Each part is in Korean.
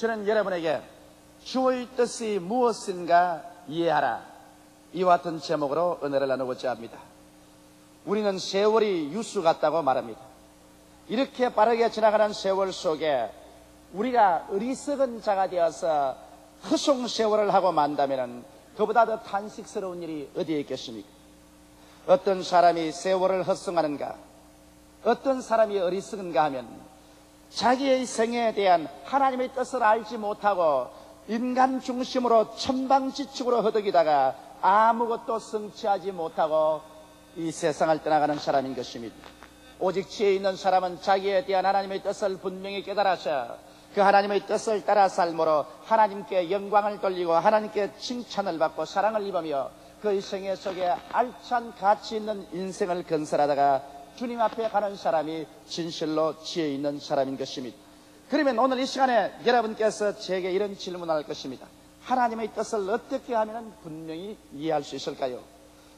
저는 여러분에게 주의 뜻이 무엇인가 이해하라, 이와 같은 제목으로 은혜를 나누고자 합니다. 우리는 세월이 유수 같다고 말합니다. 이렇게 빠르게 지나가는 세월 속에 우리가 어리석은 자가 되어서 허송세월을 하고 만다면 그보다 더 탄식스러운 일이 어디에 있겠습니까? 어떤 사람이 세월을 헛성하는가, 어떤 사람이 어리석은가 하면 자기의 생애에 대한 하나님의 뜻을 알지 못하고 인간 중심으로 천방지축으로 허덕이다가 아무것도 성취하지 못하고 이 세상을 떠나가는 사람인 것입니다. 오직 지혜 있는 사람은 자기에 대한 하나님의 뜻을 분명히 깨달아서 그 하나님의 뜻을 따라 삶으로 하나님께 영광을 돌리고 하나님께 칭찬을 받고 사랑을 입으며 그의 생애 속에 알찬 가치 있는 인생을 건설하다가 주님 앞에 가는 사람이 진실로 지혜 있는 사람인 것입니다. 그러면 오늘 이 시간에 여러분께서 제게 이런 질문을 할 것입니다. 하나님의 뜻을 어떻게 하면 분명히 이해할 수 있을까요?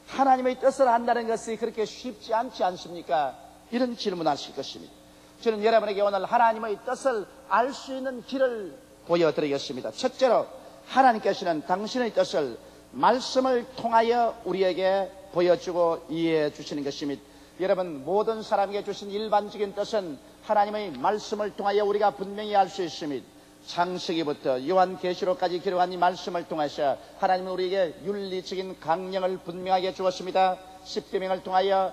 하나님의 뜻을 안다는 것이 그렇게 쉽지 않지 않습니까? 이런 질문을 하실 것입니다. 저는 여러분에게 오늘 하나님의 뜻을 알 수 있는 길을 보여드리겠습니다. 첫째로 하나님께서는 당신의 뜻을 말씀을 통하여 우리에게 보여주고 이해해 주시는 것입니다. 여러분, 모든 사람에게 주신 일반적인 뜻은 하나님의 말씀을 통하여 우리가 분명히 알 수 있습니다. 창세기부터 요한계시록까지 기록한 이 말씀을 통해서 하나님은 우리에게 윤리적인 강령을 분명하게 주었습니다. 십계명을 통하여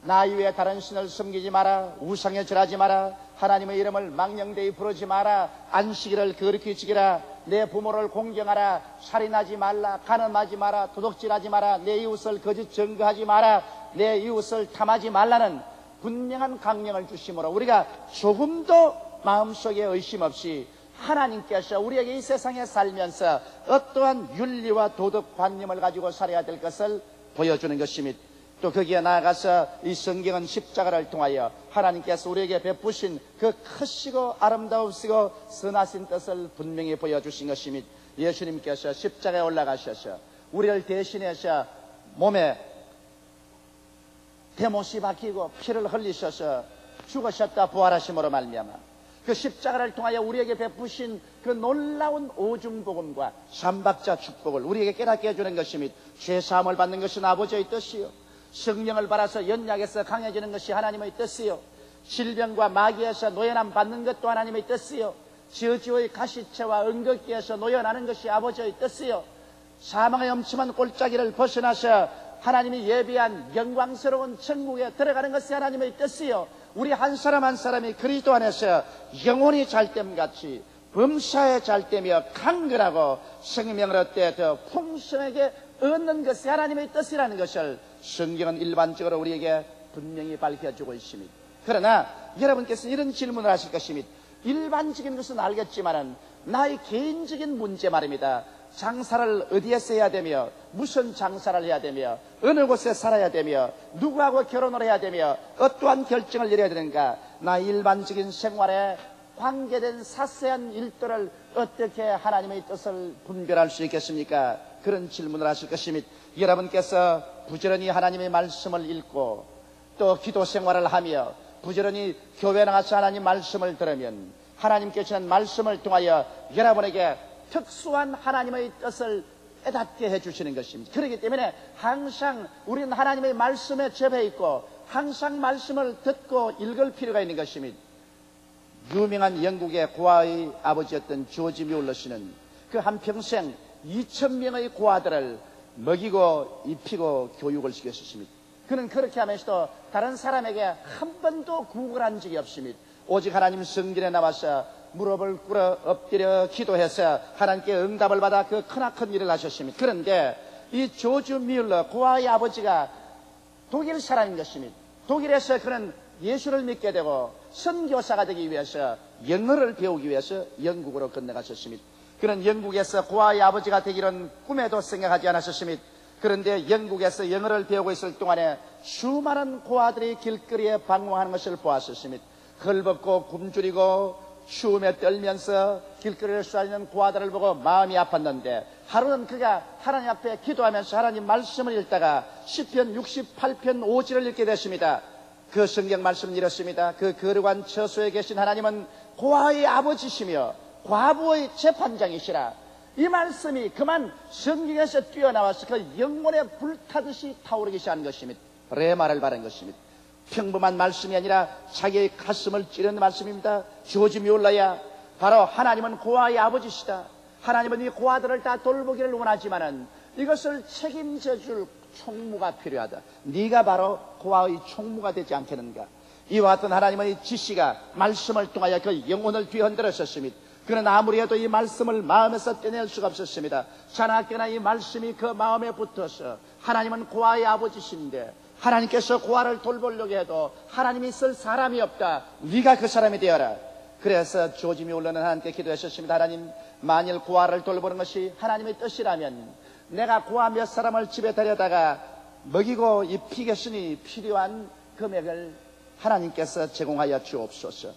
나 이외에 다른 신을 섬기지 마라, 우상에 절하지 마라, 하나님의 이름을 망령되이 부르지 마라, 안식일을 거룩히 지키라, 내 부모를 공경하라, 살인하지 말라, 간음하지 마라, 도둑질하지 마라, 내 이웃을 거짓 증거하지 마라, 내 이웃을 탐하지 말라는 분명한 강령을 주심으로 우리가 조금도 마음속에 의심 없이 하나님께서 우리에게 이 세상에 살면서 어떠한 윤리와 도덕관념을 가지고 살아야 될 것을 보여주는 것입니다. 또 거기에 나아가서 이 성경은 십자가를 통하여 하나님께서 우리에게 베푸신 그 크시고 아름다우시고 선하신 뜻을 분명히 보여주신 것입니다. 예수님께서 십자가에 올라가셔서 우리를 대신해서 몸에 대못이 박히고 피를 흘리셔서 죽으셨다 부활하심으로 말미암아 그 십자가를 통하여 우리에게 베푸신 그 놀라운 오중복음과 삼박자 축복을 우리에게 깨닫게 해주는 것입니다. 죄사함을 받는 것은 아버지의 뜻이요, 성령을 받아서 연약해서 강해지는 것이 하나님의 뜻이요, 질병과 마귀에서 노연함 받는 것도 하나님의 뜻이요, 저주의 가시체와 은극기에서 노연하는 것이 아버지의 뜻이요, 사망의 엄침한 골짜기를 벗어나서 하나님이 예비한 영광스러운 천국에 들어가는 것이 하나님의 뜻이요, 우리 한 사람 한 사람이 그리스도 안에서 영혼이 잘됨같이 범사에 잘되며 강건하고 생명을 얻되 더 풍성하게 얻는 것이 하나님의 뜻이라는 것을 성경은 일반적으로 우리에게 분명히 밝혀주고 있습니다. 그러나 여러분께서는 이런 질문을 하실 것입니다. 일반적인 것은 알겠지만은 나의 개인적인 문제 말입니다. 장사를 어디에서 해야 되며 무슨 장사를 해야 되며 어느 곳에 살아야 되며 누구하고 결혼을 해야 되며 어떠한 결정을 내려야 되는가, 나의 일반적인 생활에 관계된 사소한 일들을 어떻게 하나님의 뜻을 분별할 수 있겠습니까? 그런 질문을 하실 것입니다. 여러분께서 부지런히 하나님의 말씀을 읽고 또 기도 생활을 하며 부지런히 교회 나가서 하나님 말씀을 들으면 하나님께서는 말씀을 통하여 여러분에게 특수한 하나님의 뜻을 깨닫게 해주시는 것입니다. 그렇기 때문에 항상 우리는 하나님의 말씀에 접해 있고 항상 말씀을 듣고 읽을 필요가 있는 것입니다. 유명한 영국의 고아의 아버지였던 조지 뮬러 씨는 그 한평생 2,000명의 고아들을 먹이고 입히고 교육을 시켰습니다. 그는 그렇게 하면서도 다른 사람에게 한 번도 구걸 한 적이 없습니다. 오직 하나님 성전에 나와서 무릎을 꿇어 엎드려 기도해서 하나님께 응답을 받아 그 크나큰 일을 하셨습니다. 그런데 이 조지 뮬러 고아의 아버지가 독일 사람인 것입니다. 독일에서 그는 예수를 믿게 되고 선교사가 되기 위해서 영어를 배우기 위해서 영국으로 건너가셨습니다. 그는 영국에서 고아의 아버지가 되기는 꿈에도 생각하지 않았습니다. 그런데 영국에서 영어를 배우고 있을 동안에 수많은 고아들이 길거리에 방황하는 것을 보았습니다. 헐벗고 굶주리고 추움에 떨면서 길거리를 쏘아있는 고아들을 보고 마음이 아팠는데 하루는 그가 하나님 앞에 기도하면서 하나님 말씀을 읽다가 시편 68편 5절을 읽게 됐습니다. 그 성경 말씀은 이렇습니다. 그 거룩한 처소에 계신 하나님은 고아의 아버지시며 과부의 재판장이시라. 이 말씀이 그만 성경에서 뛰어나와서 그 영혼에 불타듯이 타오르기 시작한 것입니다. 레마를 바른 것입니다. 평범한 말씀이 아니라 자기의 가슴을 찌르는 말씀입니다. 조지 뮬러야, 바로 하나님은 고아의 아버지시다. 하나님은 이 고아들을 다 돌보기를 원하지만은 이것을 책임져 줄 총무가 필요하다. 네가 바로 고아의 총무가 되지 않겠는가. 이와 같은 하나님의 지시가 말씀을 통하여 그 영혼을 뒤흔들었습니다. 그는 아무리 해도 이 말씀을 마음에서 떼낼 수가 없었습니다. 자나깨나 이 말씀이 그 마음에 붙어서 하나님은 고아의 아버지신데 하나님께서 고아를 돌보려고 해도 하나님이 쓸 사람이 없다. 네가 그 사람이 되어라. 그래서 조지 뮬러는 하나님께 기도했었습니다. 하나님, 만일 고아를 돌보는 것이 하나님의 뜻이라면 내가 고아 몇 사람을 집에 데려다가 먹이고 입히겠으니 필요한 금액을 하나님께서 제공하여 주옵소서.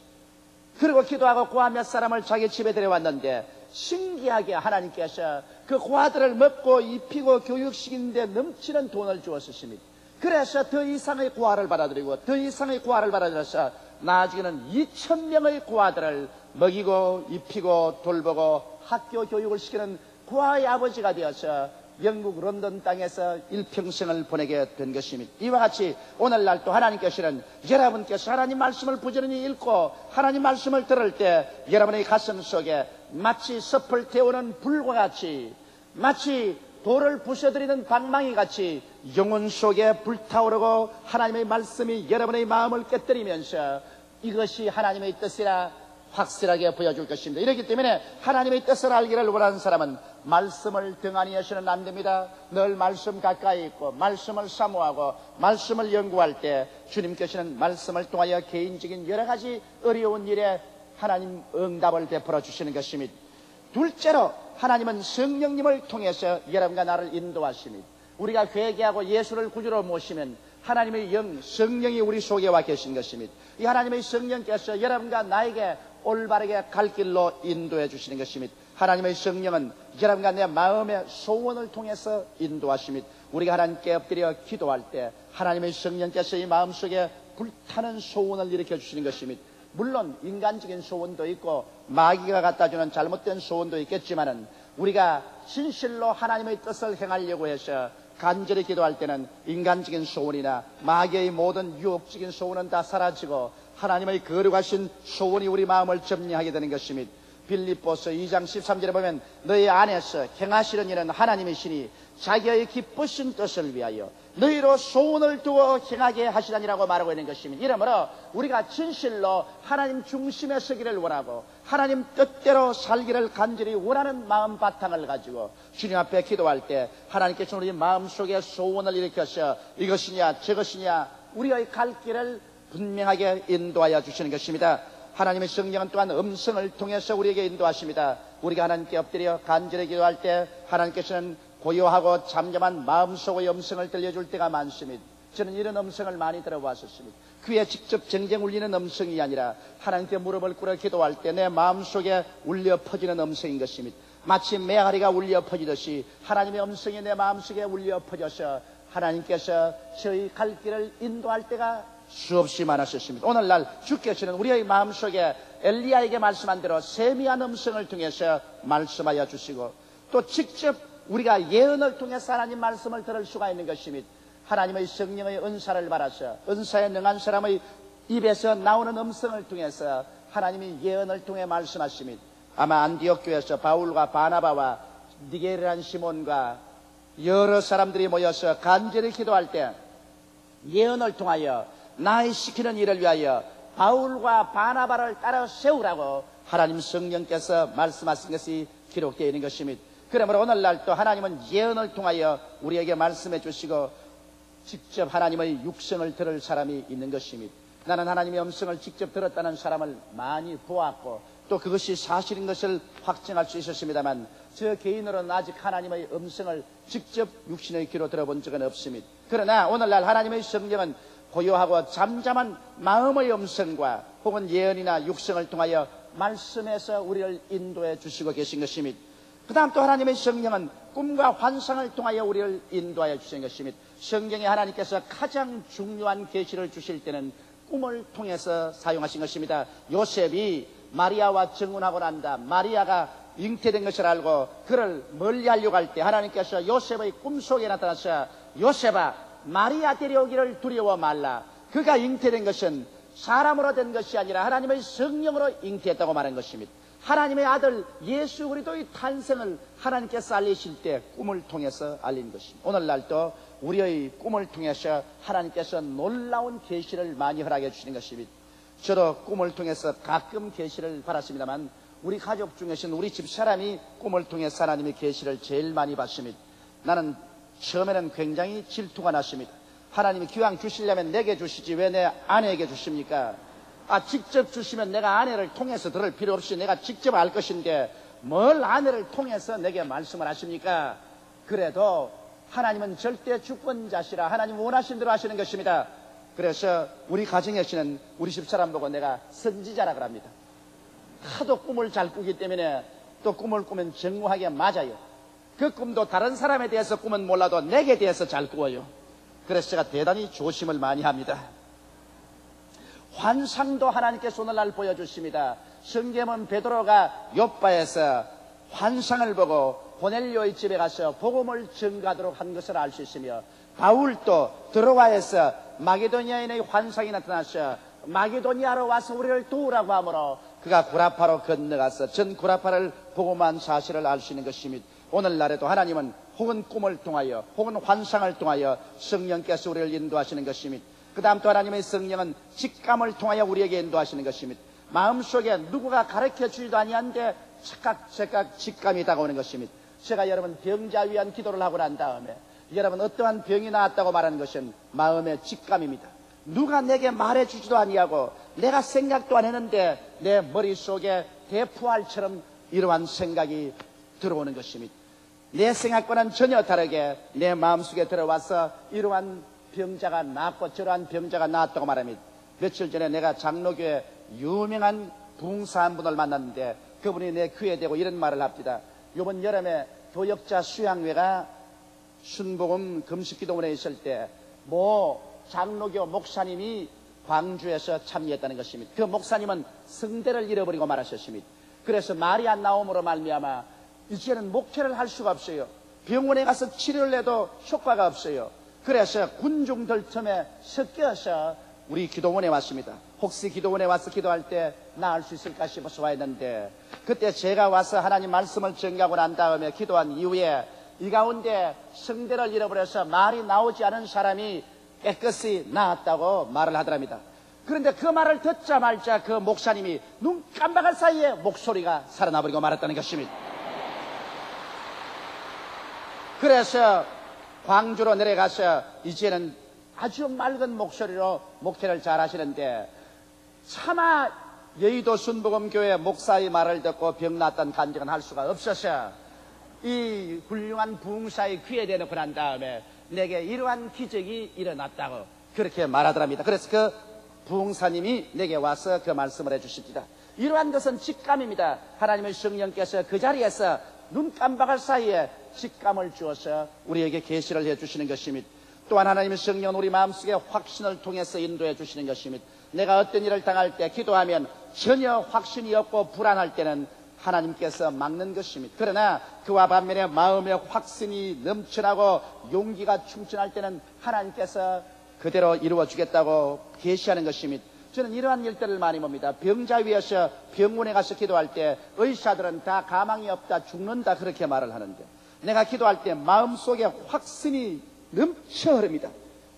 그리고 기도하고 고아 몇 사람을 자기 집에 데려왔는데 신기하게 하나님께서 그 고아들을 먹고 입히고 교육시키는데 넘치는 돈을 주었습니다. 그래서 더 이상의 고아를 받아들이고 더 이상의 고아를 받아들여서 나중에는 2,000명의 고아들을 먹이고 입히고 돌보고 학교 교육을 시키는 고아의 아버지가 되어서 영국 런던 땅에서 일평생을 보내게 된 것입니다. 이와 같이 오늘날 또 하나님께서는 여러분께서 하나님 말씀을 부지런히 읽고 하나님 말씀을 들을 때 여러분의 가슴 속에 마치 섭을 태우는 불과 같이, 마치 돌을 부셔뜨리는 방망이 같이 영혼 속에 불타오르고 하나님의 말씀이 여러분의 마음을 깨뜨리면서 이것이 하나님의 뜻이라 확실하게 보여줄 것입니다. 이렇기 때문에 하나님의 뜻을 알기를 원하는 사람은 말씀을 등한히 해서는 안 됩니다. 늘 말씀 가까이 있고 말씀을 사모하고 말씀을 연구할 때 주님께서는 말씀을 통하여 개인적인 여러 가지 어려운 일에 하나님 응답을 베풀어 주시는 것입니다. 둘째로 하나님은 성령님을 통해서 여러분과 나를 인도하십니다. 우리가 회개하고 예수를 구주로 모시면 하나님의 영, 성령이 우리 속에 와 계신 것입니다. 이 하나님의 성령께서 여러분과 나에게 올바르게 갈 길로 인도해 주시는 것입니다. 하나님의 성령은 여러분과 내 마음의 소원을 통해서 인도하십니다. 우리가 하나님께 엎드려 기도할 때 하나님의 성령께서 이 마음속에 불타는 소원을 일으켜 주시는 것입니다. 물론 인간적인 소원도 있고 마귀가 갖다주는 잘못된 소원도 있겠지만은 우리가 진실로 하나님의 뜻을 행하려고 해서 간절히 기도할 때는 인간적인 소원이나 마귀의 모든 유혹적인 소원은 다 사라지고 하나님의 거룩하신 소원이 우리 마음을 점령하게 되는 것입니다. 빌립보서 2장 13절에 보면 너희 안에서 행하시는 일은 하나님이시니 자기의 기쁘신 뜻을 위하여 너희로 소원을 두어 행하게 하시다니라고 말하고 있는 것입니다. 이러므로 우리가 진실로 하나님 중심에 서기를 원하고 하나님 뜻대로 살기를 간절히 원하는 마음 바탕을 가지고 주님 앞에 기도할 때 하나님께서 우리 마음속에 소원을 일으켜서 이것이냐 저것이냐 우리의 갈 길을 분명하게 인도하여 주시는 것입니다. 하나님의 성령은 또한 음성을 통해서 우리에게 인도하십니다. 우리가 하나님께 엎드려 간절히 기도할 때 하나님께서는 고요하고 잠잠한 마음속의 음성을 들려줄 때가 많습니다. 저는 이런 음성을 많이 들어봤었습니다. 귀에 직접 쟁쟁 울리는 음성이 아니라 하나님께 무릎을 꿇어 기도할 때 내 마음속에 울려 퍼지는 음성인 것입니다. 마치 메아리가 울려 퍼지듯이 하나님의 음성이 내 마음속에 울려 퍼져서 하나님께서 저희 갈 길을 인도할 때가 수없이 많았었습니다. 오늘날 주께서는 우리의 마음속에 엘리야에게 말씀한 대로 세미한 음성을 통해서 말씀하여 주시고 또 직접 우리가 예언을 통해서 하나님 말씀을 들을 수가 있는 것입니다. 하나님의 성령의 은사를 받아서 은사에 능한 사람의 입에서 나오는 음성을 통해서 하나님이 예언을 통해 말씀하십니다. 아마 안디옥 교회에서 바울과 바나바와 니게르란 시몬과 여러 사람들이 모여서 간절히 기도할 때 예언을 통하여 나의 시키는 일을 위하여 바울과 바나바를 따라 세우라고 하나님 성령께서 말씀하신 것이 기록되어 있는 것입니다. 그러므로 오늘날 또 하나님은 예언을 통하여 우리에게 말씀해 주시고 직접 하나님의 육성을 들을 사람이 있는 것입니다. 나는 하나님의 음성을 직접 들었다는 사람을 많이 보았고 또 그것이 사실인 것을 확증할 수 있었습니다만 저 개인으로는 아직 하나님의 음성을 직접 육신의 귀로 들어본 적은 없습니다. 그러나 오늘날 하나님의 성령은 고요하고 잠잠한 마음의 음성과 혹은 예언이나 육성을 통하여 말씀에서 우리를 인도해 주시고 계신 것입니다. 그 다음 또 하나님의 성령은 꿈과 환상을 통하여 우리를 인도하여 주신 것입니다. 성경에 하나님께서 가장 중요한 계시를 주실 때는 꿈을 통해서 사용하신 것입니다. 요셉이 마리아와 정혼하고 난다. 마리아가 잉태된 것을 알고 그를 멀리하려고 할 때 하나님께서 요셉의 꿈속에 나타나서 요셉아, 마리아 데려오기를 두려워 말라. 그가 잉태된 것은 사람으로 된 것이 아니라 하나님의 성령으로 잉태했다고 말한 것입니다. 하나님의 아들 예수 그리스도의 탄생을 하나님께서 알리실 때 꿈을 통해서 알린 것입니다. 오늘날도 우리의 꿈을 통해서 하나님께서 놀라운 계시를 많이 허락해 주시는 것입니다. 저도 꿈을 통해서 가끔 계시를 받았습니다만 우리 가족 중에서는 우리 집사람이 꿈을 통해서 하나님의 계시를 제일 많이 받습니다. 나는 처음에는 굉장히 질투가 났습니다. 하나님이 기왕 주시려면 내게 주시지 왜 내 아내에게 주십니까? 직접 주시면 내가 아내를 통해서 들을 필요 없이 내가 직접 알 것인데 뭘 아내를 통해서 내게 말씀을 하십니까? 그래도 하나님은 절대 주권자시라 하나님 원하신 대로 하시는 것입니다. 그래서 우리 가정에서는 우리 집사람 보고 내가 선지자라 그럽니다. 하도 꿈을 잘 꾸기 때문에 또 꿈을 꾸면 정확하게 맞아요. 그 꿈도 다른 사람에 대해서 꿈은 몰라도 내게 대해서 잘 꾸어요. 그래서 제가 대단히 조심을 많이 합니다. 환상도 하나님께서 오늘날 보여주십니다. 성경은 베드로가 욥바에서 환상을 보고 고넬료의 집에 가서 복음을 전가하도록 한 것을 알 수 있으며 바울도 드로아에서 마게도니아인의 환상이 나타나서 마게도니아로 와서 우리를 도우라고 하므로 그가 구라파로 건너가서 전 구라파를 복음한 사실을 알 수 있는 것입니다. 오늘날에도 하나님은 혹은 꿈을 통하여 혹은 환상을 통하여 성령께서 우리를 인도하시는 것입니다. 그 다음 또 하나님의 성령은 직감을 통하여 우리에게 인도하시는 것입니다. 마음속에 누구가 가르쳐 주지도 아니한데 착각 직감이 다가오는 것입니다. 제가 여러분 병자 위한 기도를 하고 난 다음에 여러분 어떠한 병이 나왔다고 말하는 것은 마음의 직감입니다. 누가 내게 말해 주지도 아니하고 내가 생각도 안 했는데 내 머릿속에 대포알처럼 이러한 생각이 들어오는 것입니다. 내 생각과는 전혀 다르게 내 마음속에 들어와서 이러한 병자가 낫고 저러한 병자가 나았다고 말합니다. 며칠 전에 내가 장로교회 유명한 부흥사 한 분을 만났는데 그분이 내 귀에 대고 이런 말을 합니다. 이번 여름에 교역자 수양회가 순복음 금식기도원에 있을 때 장로교 목사님이 광주에서 참여했다는 것입니다. 그 목사님은 성대를 잃어버리고 말하셨습니다. 그래서 말이 안 나옴으로 말미암아 이제는 목회를 할 수가 없어요. 병원에 가서 치료를 해도 효과가 없어요. 그래서 군중들 틈에 섞여서 우리 기도원에 왔습니다. 혹시 기도원에 와서 기도할 때 나을 수 있을까 싶어서 와 있는데 그때 제가 와서 하나님 말씀을 전가하고 난 다음에 기도한 이후에 이 가운데 성대를 잃어버려서 말이 나오지 않은 사람이 깨끗이 나았다고 말을 하더랍니다. 그런데 그 말을 듣자마자 그 목사님이 눈 깜박할 사이에 목소리가 살아나버리고 말았다는 것입니다. 그래서 광주로 내려가서 이제는 아주 맑은 목소리로 목회를 잘 하시는데 차마 여의도 순복음교회 목사의 말을 듣고 병 났던 간증은 할 수가 없어서 이 훌륭한 부흥사의 귀에 대놓고 난 다음에 내게 이러한 기적이 일어났다고 그렇게 말하더랍니다. 그래서 그 부흥사님이 내게 와서 그 말씀을 해주십니다. 이러한 것은 직감입니다. 하나님의 성령께서 그 자리에서 눈 깜박할 사이에 직감을 주어서 우리에게 계시를 해주시는 것입니다. 또한 하나님의 성령은 우리 마음속에 확신을 통해서 인도해 주시는 것입니다. 내가 어떤 일을 당할 때 기도하면 전혀 확신이 없고 불안할 때는 하나님께서 막는 것입니다. 그러나 그와 반면에 마음의 확신이 넘쳐나고 용기가 충천할 때는 하나님께서 그대로 이루어 주겠다고 계시하는 것입니다. 저는 이러한 일들을 많이 봅니다. 병자 위에서 병원에 가서 기도할 때 의사들은 다 가망이 없다, 죽는다 그렇게 말을 하는데 내가 기도할 때 마음속에 확신이 넘쳐 흐릅니다.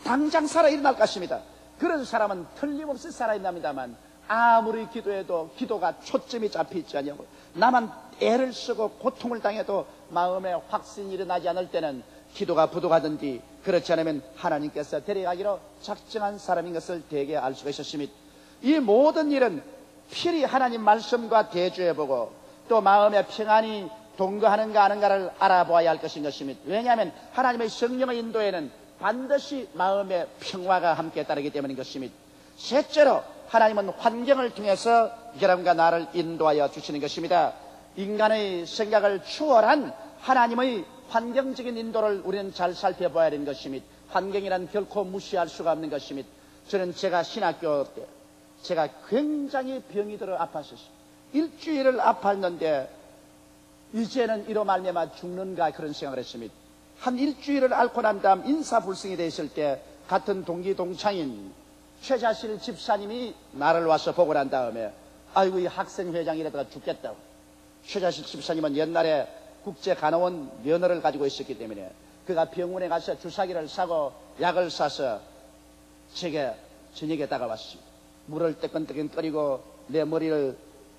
당장 살아 일어날 것입니다. 그런 사람은 틀림없이 살아있답니다만 아무리 기도해도 기도가 초점이 잡히지 않냐고 나만 애를 쓰고 고통을 당해도 마음에 확신이 일어나지 않을 때는 기도가 부족하든지 그렇지 않으면 하나님께서 데려가기로 작정한 사람인 것을 대개 알 수가 있었습니다. 이 모든 일은 필히 하나님 말씀과 대조해보고 또 마음의 평안이 동거하는가 아는가를 알아보아야 할 것인 것입니다. 왜냐하면 하나님의 성령의 인도에는 반드시 마음의 평화가 함께 따르기 때문인 것입니다. 셋째로 하나님은 환경을 통해서 여러분과 나를 인도하여 주시는 것입니다. 인간의 생각을 추월한 하나님의 환경적인 인도를 우리는 잘 살펴봐야 하는 것입니다. 환경이란 결코 무시할 수가 없는 것입니다. 저는 제가 신학교 때 제가 굉장히 병이 들어 아팠었어요. 일주일을 아팠는데 이제는 이로 말미암아 죽는가 그런 생각을 했습니다. 한 일주일을 앓고 난 다음 인사불성이 됐을 때 같은 동기 동창인 최자실 집사님이 나를 와서 보고 난 다음에 아이고 이 학생회장 이러다가 죽겠다고. 최자실 집사님은 옛날에 국제간호원 면허를 가지고 있었기 때문에 그가 병원에 가서 주사기를 사고 약을 사서 제게 저녁에 다가왔습니다. 물을 뜨끈뜨끈 끓이고 내 머리를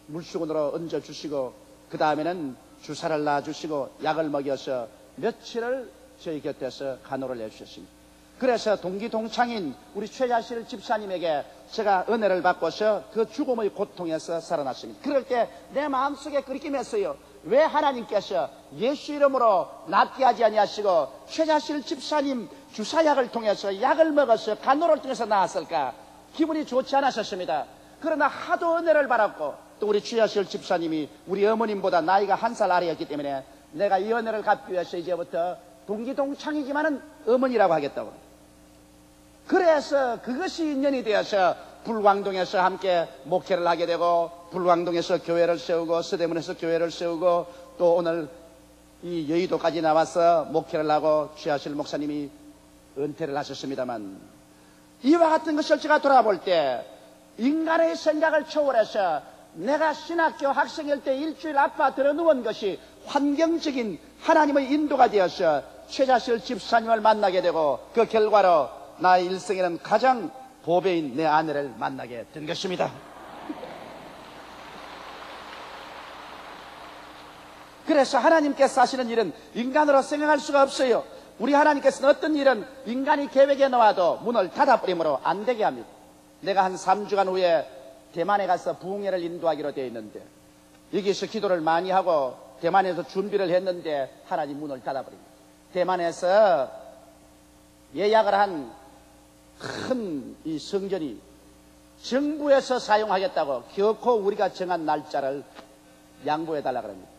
물수건으로 얹어주시고 그 다음에는 주사를 놔주시고 약을 먹여서 며칠을 저희 곁에서 간호를 해주셨습니다. 그래서 동기 동창인 우리 최자실 집사님에게 제가 은혜를 받고서 그 죽음의 고통에서 살아났습니다. 그럴 때 내 마음속에 그렇게 맸어요. 왜 하나님께서 예수 이름으로 낫게 하지 아니하시고 최자실 집사님 주사약을 통해서 약을 먹어서 간호를 통해서 나았을까? 기분이 좋지 않았었습니다. 그러나 하도 은혜를 받았고 또 우리 최자실 집사님이 우리 어머님보다 나이가 한 살 아래였기 때문에 내가 이 은혜를 갚기 위해서 이제부터 동기 동창이지만은 어머니라고 하겠다고. 그래서 그것이 인연이 되어서 불광동에서 함께 목회를 하게 되고 불광동에서 교회를 세우고 서대문에서 교회를 세우고 또 오늘 이 여의도까지 나와서 목회를 하고 최하실 목사님이 은퇴를 하셨습니다만 이와 같은 것을 제가 돌아볼 때 인간의 생각을 초월해서 내가 신학교 학생일 때 일주일 아파 들어 누운 것이 환경적인 하나님의 인도가 되어서 최자실 집사님을 만나게 되고 그 결과로 나의 일생에는 가장 보배인 내 아내를 만나게 된 것입니다. 그래서 하나님께서 하시는 일은 인간으로 생각할 수가 없어요. 우리 하나님께서는 어떤 일은 인간이 계획에 넣어도 문을 닫아버리므로 안 되게 합니다. 내가 한 3주간 후에 대만에 가서 부흥회를 인도하기로 되어 있는데 여기서 기도를 많이 하고 대만에서 준비를 했는데 하나님 문을 닫아버립니다. 대만에서 예약을 한 큰 이 성전이 정부에서 사용하겠다고 결코 우리가 정한 날짜를 양보해달라고 합니다.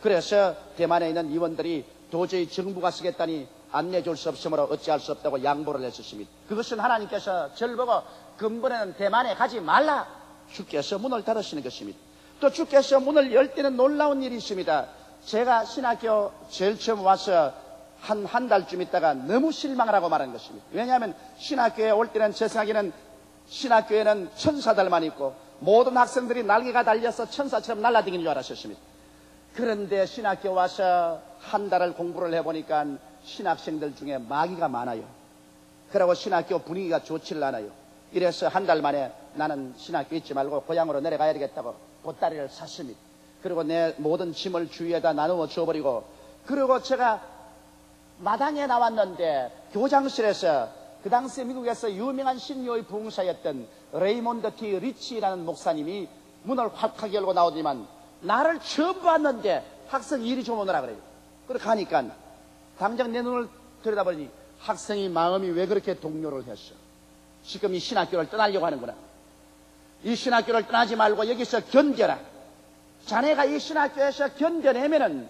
그래서 대만에 있는 의원들이 도저히 정부가 쓰겠다니 안내줄 수 없으므로 어찌할 수 없다고 양보를 했었습니다. 그것은 하나님께서 저를 보고 근본에는 대만에 가지 말라. 주께서 문을 닫으시는 것입니다. 또 주께서 문을 열 때는 놀라운 일이 있습니다. 제가 신학교 제일 처음 와서 한 달쯤 있다가 너무 실망을 하고 말한 것입니다. 왜냐하면 신학교에 올 때는 제 생각에는 신학교에는 천사들만 있고 모든 학생들이 날개가 달려서 천사처럼 날아다니는 줄 알았었습니다. 그런데 신학교 와서 한 달을 공부를 해보니까 신학생들 중에 마귀가 많아요. 그러고 신학교 분위기가 좋지를 않아요. 이래서 한 달 만에 나는 신학교 있지 말고 고향으로 내려가야 되겠다고 보따리를 샀습니다. 그리고 내 모든 짐을 주위에다 나누어 줘버리고 그리고 제가 마당에 나왔는데 교장실에서 그 당시 미국에서 유명한 신교의 부흥사였던 레이몬드 T. 리치라는 목사님이 문을 확하게 열고 나오지만 나를 처음 봤는데 학생 이리 좀 오너라 그래요. 그렇게 하니까 당장 내 눈을 들여다보니 학생이 마음이 왜 그렇게 동요를 했어? 지금 이 신학교를 떠나려고 하는구나. 이 신학교를 떠나지 말고 여기서 견뎌라. 자네가 이 신학교에서 견뎌내면은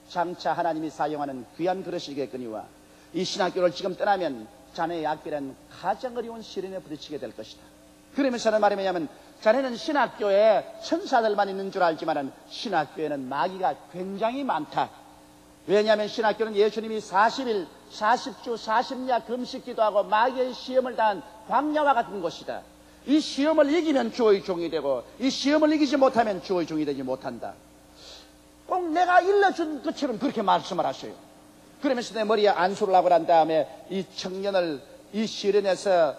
장차 하나님이 사용하는 귀한 그릇이겠거니와 이 신학교를 지금 떠나면 자네의 앞길은 가장 어려운 시련에 부딪히게 될 것이다. 그러면서는 말이 뭐냐면 자네는 신학교에 천사들만 있는 줄 알지만 신학교에는 마귀가 굉장히 많다. 왜냐하면 신학교는 예수님이 40일, 40주, 40야 금식 기도하고 마귀의 시험을 당한 광야와 같은 곳이다. 이 시험을 이기면 주의 종이 되고 이 시험을 이기지 못하면 주의 종이 되지 못한다. 꼭 내가 일러준 것처럼 그렇게 말씀을 하셔요. 그러면서 내 머리에 안수를 하고 난 다음에 이 청년을 이 시련에서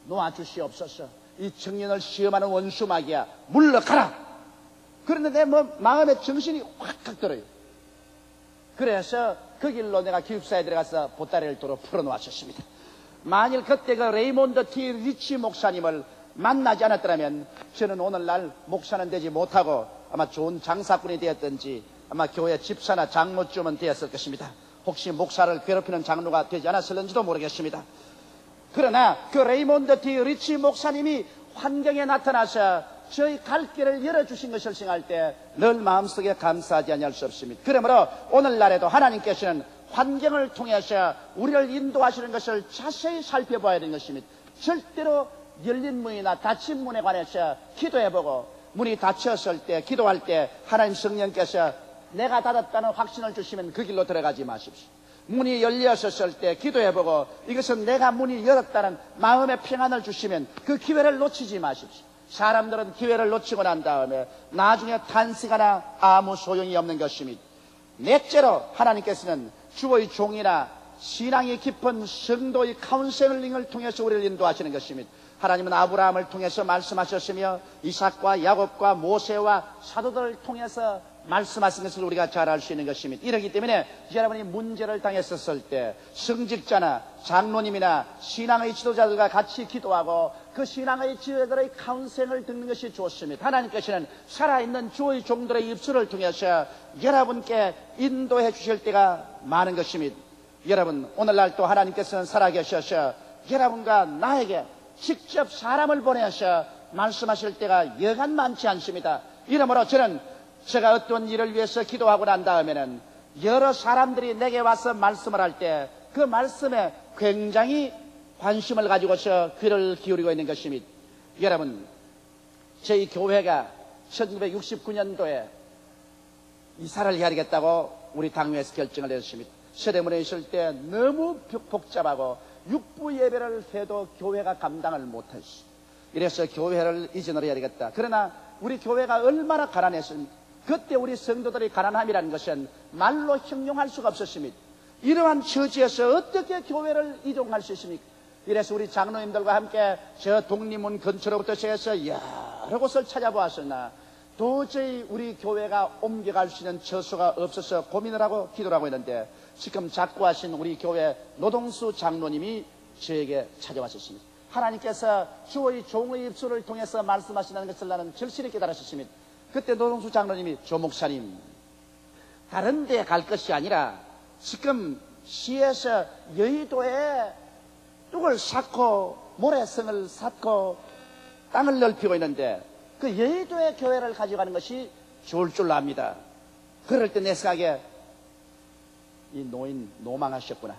놓아주시옵소서. 이 청년을 시험하는 원수 마귀야 물러가라. 그런데 내 마음에 정신이 확 들어요. 그래서 그 길로 내가 기숙사에 들어가서 보따리를 도로 풀어놓았었습니다. 만일 그때 그 레이몬드 T. 리치 목사님을 만나지 않았더라면 저는 오늘날 목사는 되지 못하고 아마 좋은 장사꾼이 되었든지 아마 교회 집사나 장로쯤은 되었을 것입니다. 혹시 목사를 괴롭히는 장로가 되지 않았을는지도 모르겠습니다. 그러나 그 레이몬드 T. 리치 목사님이 환경에 나타나서 저희 갈 길을 열어주신 것을 생각할 때 늘 마음속에 감사하지 아니할 수 없습니다. 그러므로 오늘날에도 하나님께서는 환경을 통해서 우리를 인도하시는 것을 자세히 살펴봐야 되는 것입니다. 절대로 열린 문이나 닫힌 문에 관해서 기도해보고 문이 닫혔을 때, 기도할 때 하나님 성령께서 내가 닫았다는 확신을 주시면 그 길로 들어가지 마십시오. 문이 열렸었을 때 기도해보고 이것은 내가 문이 열었다는 마음의 평안을 주시면 그 기회를 놓치지 마십시오. 사람들은 기회를 놓치고 난 다음에 나중에 탄식하나 아무 소용이 없는 것입니다. 넷째로 하나님께서는 주의 종이나 신앙이 깊은 성도의 카운셀링을 통해서 우리를 인도하시는 것입니다. 하나님은 아브라함을 통해서 말씀하셨으며 이삭과 야곱과 모세와 사도들을 통해서 말씀하신 것을 우리가 잘 알 수 있는 것입니다. 이러기 때문에 여러분이 문제를 당했었을 때 성직자나 장로님이나 신앙의 지도자들과 같이 기도하고 그 신앙의 지도자들의 카운셀을 듣는 것이 좋습니다. 하나님께서는 살아있는 주의 종들의 입술을 통해서 여러분께 인도해 주실 때가 많은 것입니다. 여러분, 오늘날 또 하나님께서는 살아계셔서 여러분과 나에게 직접 사람을 보내서 말씀하실 때가 여간 많지 않습니다. 이러므로 저는 제가 어떤 일을 위해서 기도하고 난 다음에는 여러 사람들이 내게 와서 말씀을 할 때 그 말씀에 굉장히 관심을 가지고서 귀를 기울이고 있는 것입니다. 여러분, 저희 교회가 1969년도에 이사를 해야 되겠다고 우리 당회에서 결정을 했습니다. 서대문에 있을 때 너무 복잡하고 육부 예배를 해도 교회가 감당을 못했어. 이래서 교회를 이전을 해야 되겠다. 그러나 우리 교회가 얼마나 가난했습니까? 그때 우리 성도들의 가난함이라는 것은 말로 형용할 수가 없었습니다. 이러한 처지에서 어떻게 교회를 이동할 수 있습니까? 이래서 우리 장로님들과 함께 저 독립문 근처로부터 시작해서 여러 곳을 찾아보았으나 도저히 우리 교회가 옮겨갈 수 있는 처소가 없어서 고민을 하고 기도를 하고 있는데 지금 작고하신 우리 교회 노동수 장로님이 저에게 찾아왔었습니다. 하나님께서 주의 종의 입술을 통해서 말씀하신다는 것을 나는 절실히 깨달았습니다. 그때 노동수 장로님이 조 목사님, 다른 데 갈 것이 아니라 지금 시에서 여의도에 뚝을 쌓고 모래성을 쌓고 땅을 넓히고 있는데 그 여의도의 교회를 가져가는 것이 좋을 줄 압니다. 그럴 때 내 생각에 이 노인 노망하셨구나.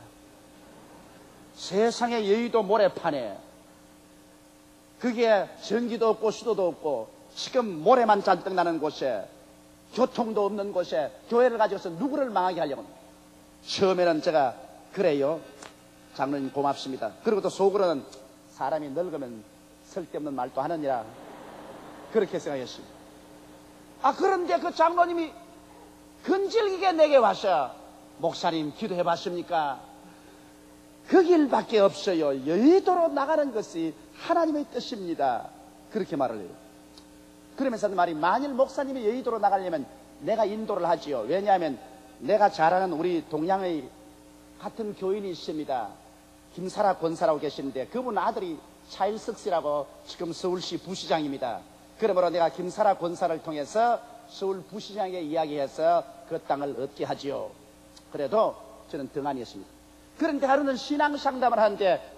세상에 여의도 모래판에 그게 전기도 없고 수도도 없고 지금 모래만 잔뜩 나는 곳에 교통도 없는 곳에 교회를 가져서 누구를 망하게 하려고 합니다. 처음에는 제가 그래요, 장로님 고맙습니다. 그리고 또 속으로는 사람이 늙으면 쓸데없는 말도 하느니라 그렇게 생각했습니다. 그런데 그 장로님이 근질기게 내게 와서 목사님 기도해 봤습니까? 그 길밖에 없어요. 여의도로 나가는 것이 하나님의 뜻입니다. 그렇게 말을 해요. 그러면서 말이 만일 목사님이 여의도로 나가려면 내가 인도를 하지요. 왜냐하면 내가 잘 아는 우리 동양의 같은 교인이 있습니다. 김사라 권사라고 계시는데 그분 아들이 차일석 씨라고 지금 서울시 부시장입니다. 그러므로 내가 김사라 권사를 통해서 서울 부시장에게 이야기해서 그 땅을 얻게 하지요. 그래도 저는 등한이었습니다. 그런데 하루는 신앙상담을 하는데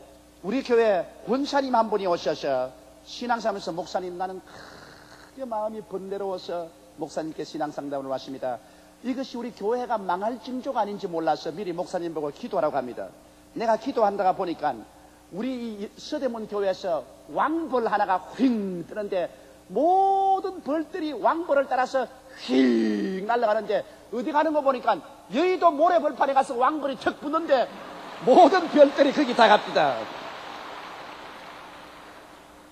우리 교회 권사님 한 분이 오셔서 신앙상담에서 목사님 나는 크게 마음이 번뇌로워서 목사님께 신앙상담을 왔습니다. 이것이 우리 교회가 망할 징조가 아닌지 몰라서 미리 목사님 보고 기도하라고 합니다. 내가 기도한다가 보니까 우리 서대문 교회에서 왕벌 하나가 휙 뜨는데 모든 벌들이 왕벌을 따라서 휙 날아가는데 어디 가는 거 보니까 여의도 모래벌판에 가서 왕벌이 턱 붙는데 모든 별들이 거기 다 갑니다.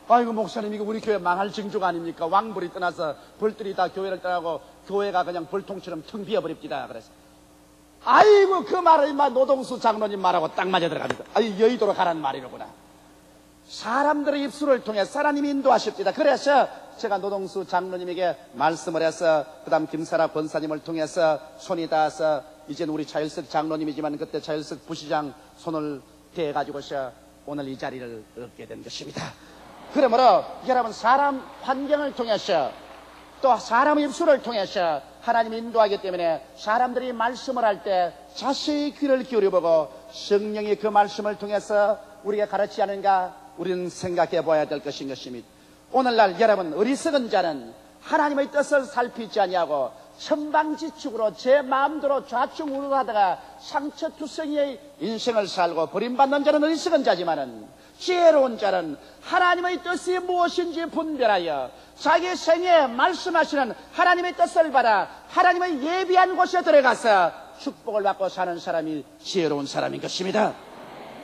아이고 목사님 이거 우리 교회 망할 징조가 아닙니까? 왕벌이 떠나서 벌들이 다 교회를 떠나고 교회가 그냥 벌통처럼 텅 비어버립니다. 그래서 아이고 그 말을 노동수 장로님 말하고 딱 맞아 들어갑니다. 여의도로 가라는 말이로구나. 사람들의 입술을 통해 하나님이 인도하십니다. 그래서 제가 노동수 장로님에게 말씀을 해서 그 다음 김사라 권사님을 통해서 손이 닿아서 이제는 우리 차일석 장로님이지만 그때 차일석 부시장 손을 대가지고서 오늘 이 자리를 얻게 된 것입니다. 그러므로 여러분 사람 환경을 통해서 또 사람의 입술을 통해서 하나님이 인도하기 때문에 사람들이 말씀을 할 때 자세히 귀를 기울여보고 성령이 그 말씀을 통해서 우리가 가르치지 않은가 우리는 생각해 봐야 될 것인 것입니다. 오늘날 여러분 어리석은 자는 하나님의 뜻을 살피지 아니하고 천방지축으로 제 마음대로 좌충우돌하다가 상처투성이의 인생을 살고 버림받는 자는 어리석은 자지만은 지혜로운 자는 하나님의 뜻이 무엇인지 분별하여 자기 생애에 말씀하시는 하나님의 뜻을 받아 하나님의 예비한 곳에 들어가서 축복을 받고 사는 사람이 지혜로운 사람인 것입니다.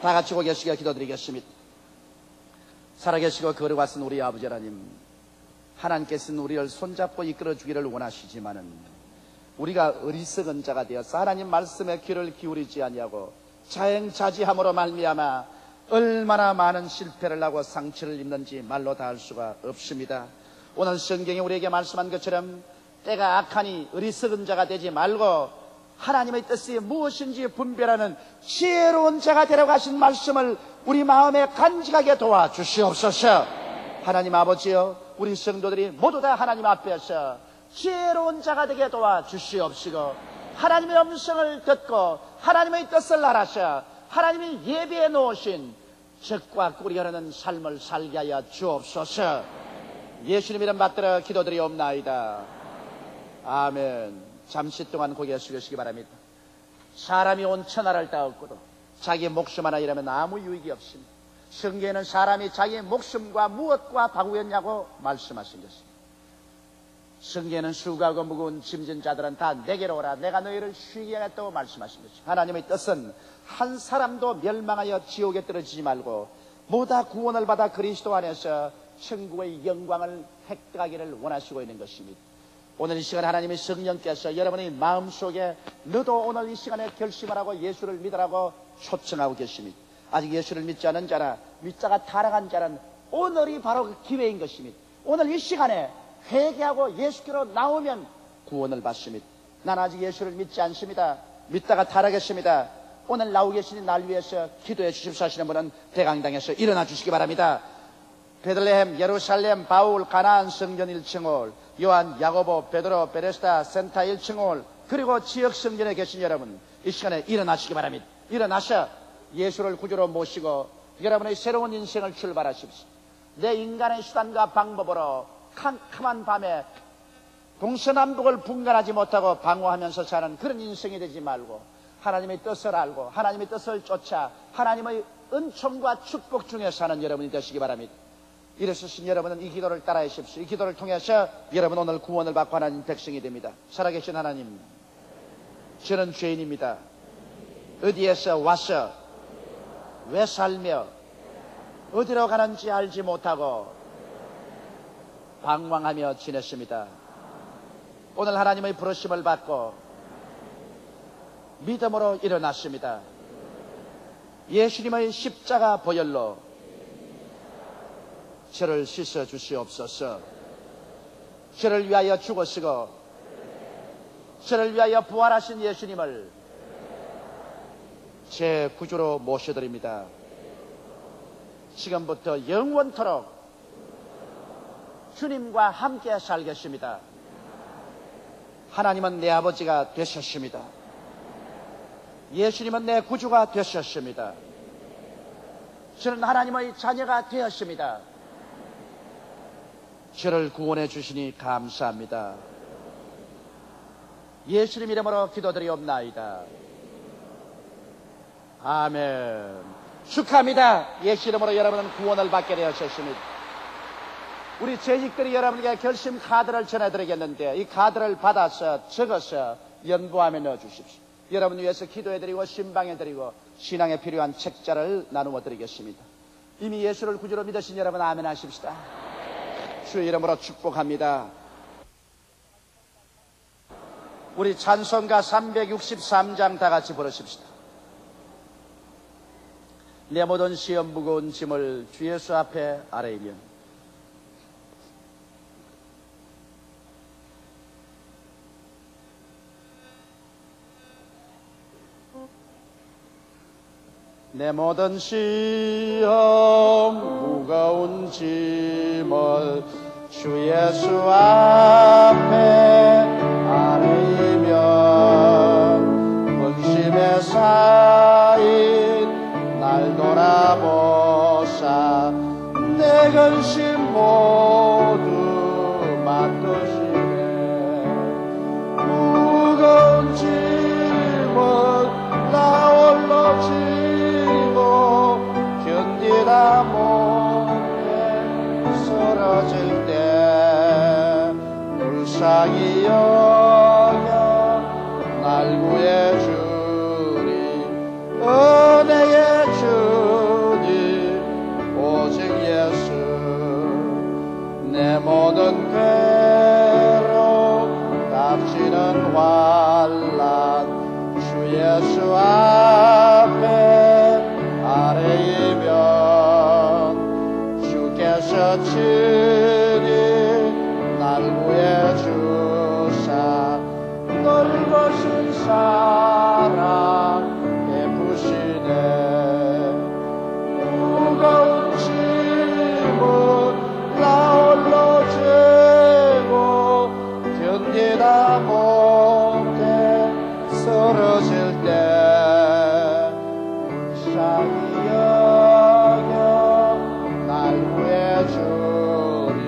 다 같이 고개 숙여 기도드리겠습니다. 살아계시고 거룩하신 우리 아버지 하나님, 하나님께서는 우리를 손잡고 이끌어주기를 원하시지만은 우리가 어리석은 자가 되어서 하나님 말씀에 귀를 기울이지 아니하고 자행자지함으로 말미암아 얼마나 많은 실패를 하고 상처를 입는지 말로 다 할 수가 없습니다. 오늘 성경이 우리에게 말씀한 것처럼 때가 악하니 어리석은 자가 되지 말고 하나님의 뜻이 무엇인지 분별하는 지혜로운 자가 되라고 하신 말씀을 우리 마음에 간직하게 도와주시옵소서. 하나님 아버지여, 우리 성도들이 모두 다 하나님 앞에서 지혜로운 자가 되게 도와주시옵시고 하나님의 음성을 듣고 하나님의 뜻을 알아서 하나님이 예비해 놓으신 적과 꿀이 흐르는 삶을 살게 하여 주옵소서. 예수님 이름 받들어 기도드리옵나이다. 아멘. 잠시 동안 고개 숙이시기 바랍니다. 사람이 온 천하를 다 얻고도 자기 목숨 하나 잃으면 아무 유익이 없습니다. 성경에는 사람이 자기 목숨과 무엇과 바꾸겠냐고 말씀하신 것입니다. 성경에는 수고하고 무거운 짐진 자들은 다 내게로 오라, 내가 너희를 쉬게 하겠다고 말씀하신 것입니다. 하나님의 뜻은 한 사람도 멸망하여 지옥에 떨어지지 말고 모두 구원을 받아 그리스도 안에서 천국의 영광을 획득하기를 원하시고 있는 것입니다. 오늘 이 시간에 하나님의 성령께서 여러분의 마음속에 너도 오늘 이 시간에 결심하라고 예수를 믿으라고 초청하고 계십니다. 아직 예수를 믿지 않은 자나 믿자가 타락한 자는 오늘이 바로 그 기회인 것입니다. 오늘 이 시간에 회개하고 예수께로 나오면 구원을 받습니다. 난 아직 예수를 믿지 않습니다. 믿다가 타락했습니다. 오늘 나오고 계시니 날 위해서 기도해 주십시오 하시는 분은 대강당에서 일어나 주시기 바랍니다. 베들레헴, 예루살렘, 바울, 가나안 성전 1층홀, 요한, 야고보, 베드로, 베레스다, 센타 1층홀, 그리고 지역 성전에 계신 여러분, 이 시간에 일어나시기 바랍니다. 일어나셔 예수를 구주로 모시고 여러분의 새로운 인생을 출발하십시오. 내 인간의 수단과 방법으로 캄캄한 밤에 동서남북을 분간하지 못하고 방어하면서 사는 그런 인생이 되지 말고 하나님의 뜻을 알고 하나님의 뜻을 쫓아 하나님의 은총과 축복 중에 사는 여러분이 되시기 바랍니다. 이러신 여러분은 이 기도를 따라하십시오. 이 기도를 통해서 여러분 오늘 구원을 받고 하나님 백성이 됩니다. 살아계신 하나님, 저는 죄인입니다. 어디에서 와서 왜 살며 어디로 가는지 알지 못하고 방황하며 지냈습니다. 오늘 하나님의 부르심을 받고 믿음으로 일어났습니다. 예수님의 십자가 보혈로 저를 씻어 주시옵소서. 저를 위하여 죽으시고 저를 위하여 부활하신 예수님을 제 구주로 모셔드립니다. 지금부터 영원토록 주님과 함께 살겠습니다. 하나님은 내 아버지가 되셨습니다. 예수님은 내 구주가 되셨습니다. 저는 하나님의 자녀가 되었습니다. 저를 구원해 주시니 감사합니다. 예수님 이름으로 기도드리옵나이다. 아멘. 축하합니다. 예수 이름으로 여러분은 구원을 받게 되었습니다. 우리 재직들이 여러분에게 결심 카드를 전해드리겠는데 이 카드를 받아서 적어서 연보함에 넣어주십시오. 여러분 위해서 기도해드리고 신방해드리고 신앙에 필요한 책자를 나누어 드리겠습니다. 이미 예수를 구주로 믿으신 여러분 아멘 하십시다. 주의 이름으로 축복합니다. 우리 찬송가 363장 다 같이 부르십시다. 내 모든 시험 무거운 짐을 주 예수 앞에 아뢰이면 내 모든 시험 무거운 짐을 주 예수 앞에 아뢰이면 근심에 쌓인 날 돌아보사 내 근심 모두 맡으시네. 무거운 짐을 나 홀로 지고 견디다 넘치는 환란 주 예수 앞에 아뢰이면 주께서 친히 날 구해 주사 넓으신 사랑 베푸시네. 무거운 짐은 나 홀로 지고 견디다 못해 쓰러질 때 불쌍히 여겨 날 구해 주리.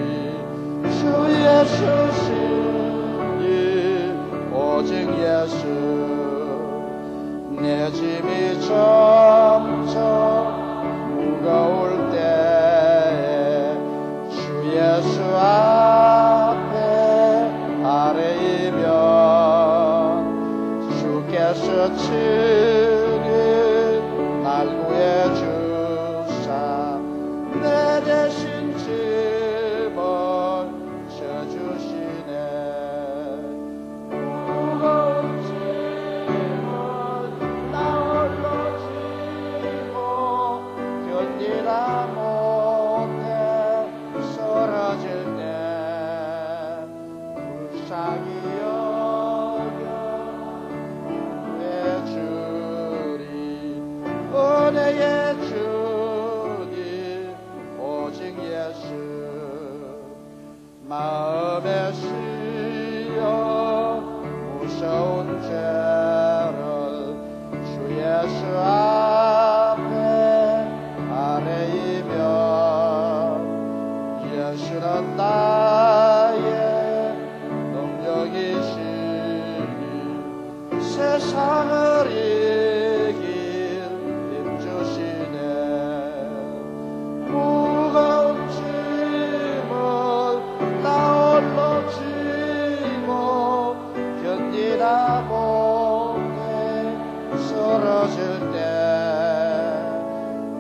주 예수 신이 오직 예수. 내 짐이 점점 무거울 때에 주 예수 앞에 아뢰이면 주께서 친히 날 구해 주사 내 대신 짐을 져주시네. 무거운 짐을 나 홀로 지고 견디다 못해 쓰러질 때 불쌍히 여겨 구해주리. 은혜의 주님 오직 예수. 마음에 씌어 무서운 죄를 주 예수 앞에 아뢰이면 예수는 나의 능력이시니 세상을 이길 힘주시네. 무거운 짐을 나 홀로 지고 견디다 못해 쓰러질 때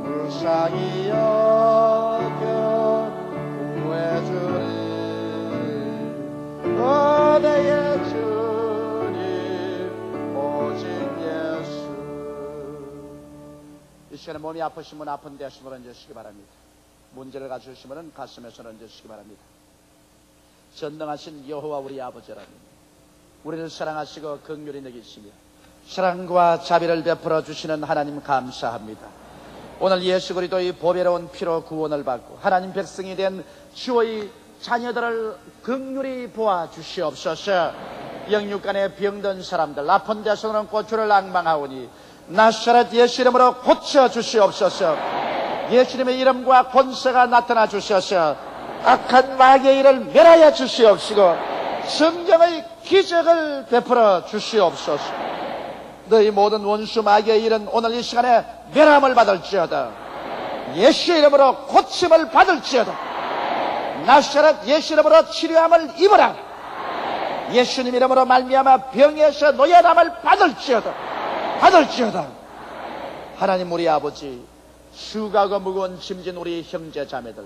불쌍히 여겨 구해주리. 은혜의 주님 오직 예수. 이 시간에 몸이 아프시면 아픈 데심을 얹으시기 바랍니다. 문제를 가지시면 가슴에서 얹으시기 바랍니다. 전능하신 여호와 우리 아버지라니 우리를 사랑하시고 긍휼히 여기시며 사랑과 자비를 베풀어 주시는 하나님 감사합니다. 오늘 예수 그리스도의 보배로운 피로 구원을 받고 하나님 백성이 된 주의 자녀들을 긍휼히 보아 주시옵소서. 영육간에 병든 사람들 아픈 데서는 고초를 앙망하오니 나사렛 예수 이름으로 고쳐 주시옵소서. 예수님의 이름과 권세가 나타나 주셔서 악한 마귀의 일을 멸하여 주시옵시고 성경의 기적을 베풀어 주시옵소서. 너희 모든 원수 마귀의 일은 오늘 이 시간에 멸함을 받을지어다. 예수 이름으로 고침을 받을지어다. 나사렛 예수 이름으로 치료함을 입으라. 예수님 이름으로 말미암아 병에서 노예함을 받을지어다. 하나님 우리 아버지, 수고하고 무거운 짐진 우리 형제 자매들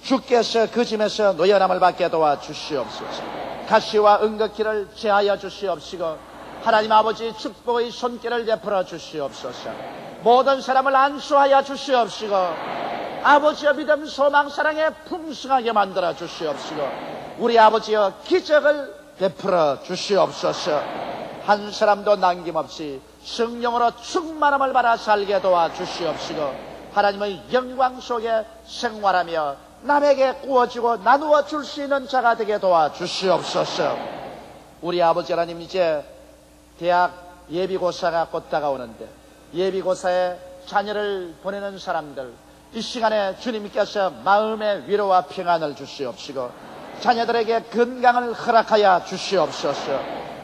주께서 그 짐에서 노예함을 받게 도와 주시옵소서. 가시와 응급기를 제하여 주시옵시고 하나님 아버지 축복의 손길을 베풀어 주시옵소서. 모든 사람을 안수하여 주시옵시고 아버지의 믿음 소망 사랑에 풍성하게 만들어 주시옵시고 우리 아버지의 기적을 베풀어 주시옵소서. 한 사람도 남김없이 성령으로 충만함을 받아 살게 도와 주시옵시고 하나님의 영광 속에 생활하며 남에게 구워지고 나누어 줄 수 있는 자가 되게 도와 주시옵소서. 우리 아버지 하나님, 이제 대학 예비고사가 곧 다가오는데 예비고사에 자녀를 보내는 사람들 이 시간에 주님께서 마음의 위로와 평안을 주시옵시고 자녀들에게 건강을 허락하여 주시옵소서.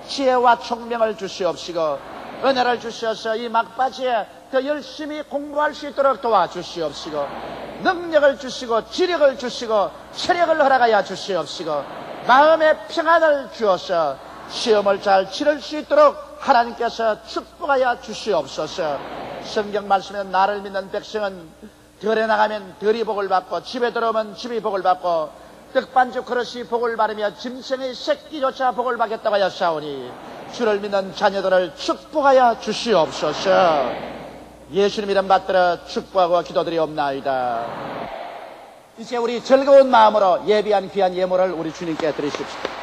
지혜와 총명을 주시옵시고 은혜를 주셔서 이 막바지에 더 열심히 공부할 수 있도록 도와주시옵시고 능력을 주시고 지력을 주시고 체력을 허락하여 주시옵시고 마음의 평안을 주어서 시험을 잘 치를 수 있도록 하나님께서 축복하여 주시옵소서. 성경 말씀에 나를 믿는 백성은 들에 나가면 들이 복을 받고 집에 들어오면 집이 복을 받고 떡반죽 그릇이 복을 바르며 짐승의 새끼조차 복을 받겠다고 하였사오니 주를 믿는 자녀들을 축복하여 주시옵소서. 예수님 이름 받들어 축복하고 기도드리옵나이다. 이제 우리 즐거운 마음으로 예비한 귀한 예물을 우리 주님께 드리십시오.